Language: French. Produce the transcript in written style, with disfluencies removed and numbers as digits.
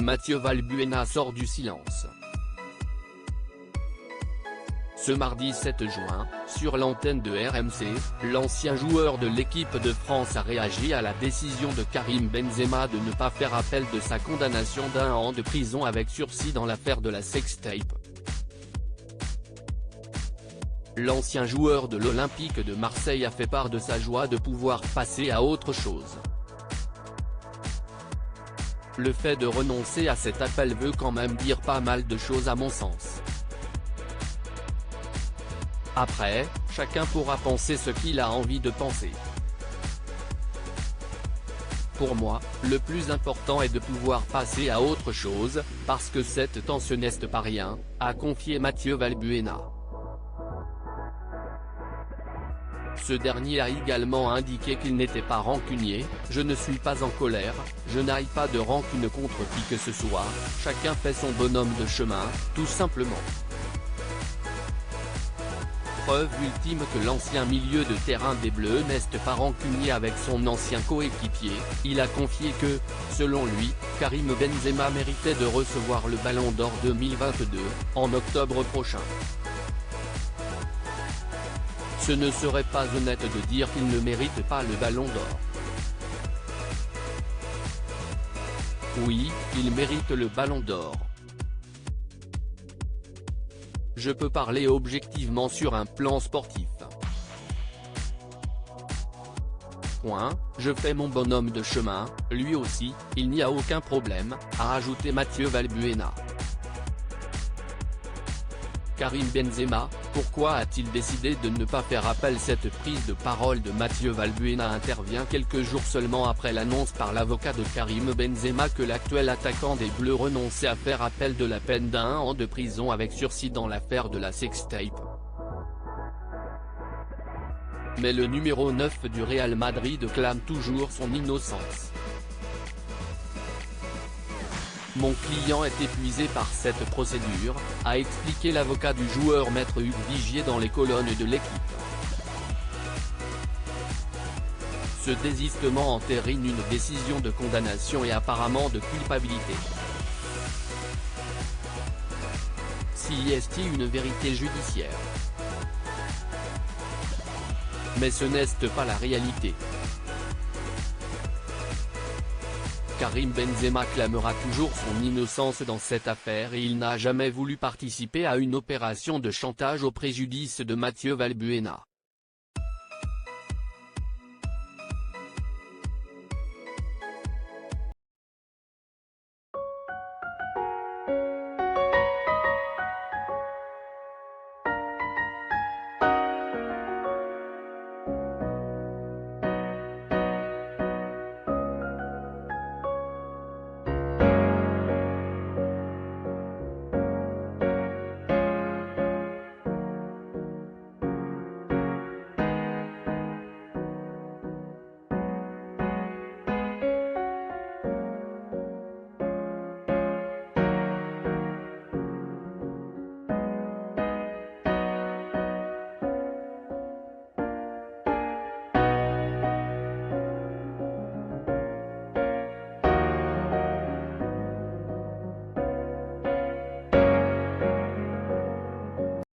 Mathieu Valbuena sort du silence. Ce mardi 7 juin, sur l'antenne de RMC, l'ancien joueur de l'équipe de France a réagi à la décision de Karim Benzema de ne pas faire appel de sa condamnation d'1 an de prison avec sursis dans l'affaire de la sextape. L'ancien joueur de l'Olympique de Marseille a fait part de sa joie de pouvoir passer à autre chose. Le fait de renoncer à cet appel veut quand même dire pas mal de choses à mon sens. Après, chacun pourra penser ce qu'il a envie de penser. Pour moi, le plus important est de pouvoir passer à autre chose, parce que cette temps ce n'est pas rien, a confié Mathieu Valbuena. Ce dernier a également indiqué qu'il n'était pas rancunier. « Je ne suis pas en colère, je n'ai pas de rancune contre qui que ce soit, chacun fait son bonhomme de chemin, tout simplement. » Preuve ultime que l'ancien milieu de terrain des Bleus n'est pas rancunier avec son ancien coéquipier, il a confié que, selon lui, Karim Benzema méritait de recevoir le Ballon d'Or 2022, en octobre prochain. Ce ne serait pas honnête de dire qu'il ne mérite pas le Ballon d'Or. Oui, il mérite le Ballon d'Or. Je peux parler objectivement sur un plan sportif. Je fais mon bonhomme de chemin, lui aussi, il n'y a aucun problème, a ajouté Mathieu Valbuena. Karim Benzema, pourquoi a-t-il décidé de ne pas faire appel? Cette prise de parole de Mathieu Valbuena intervient quelques jours seulement après l'annonce par l'avocat de Karim Benzema que l'actuel attaquant des Bleus renonçait à faire appel de la peine d'1 an de prison avec sursis dans l'affaire de la sextape. Mais le numéro 9 du Real Madrid clame toujours son innocence. Mon client est épuisé par cette procédure, a expliqué l'avocat du joueur maître Hugues Vigier dans les colonnes de l'équipe. Ce désistement entérine une décision de condamnation et apparemment de culpabilité. Si est une vérité judiciaire. Mais ce n'est pas la réalité. Karim Benzema clamera toujours son innocence dans cette affaire et il n'a jamais voulu participer à une opération de chantage au préjudice de Mathieu Valbuena.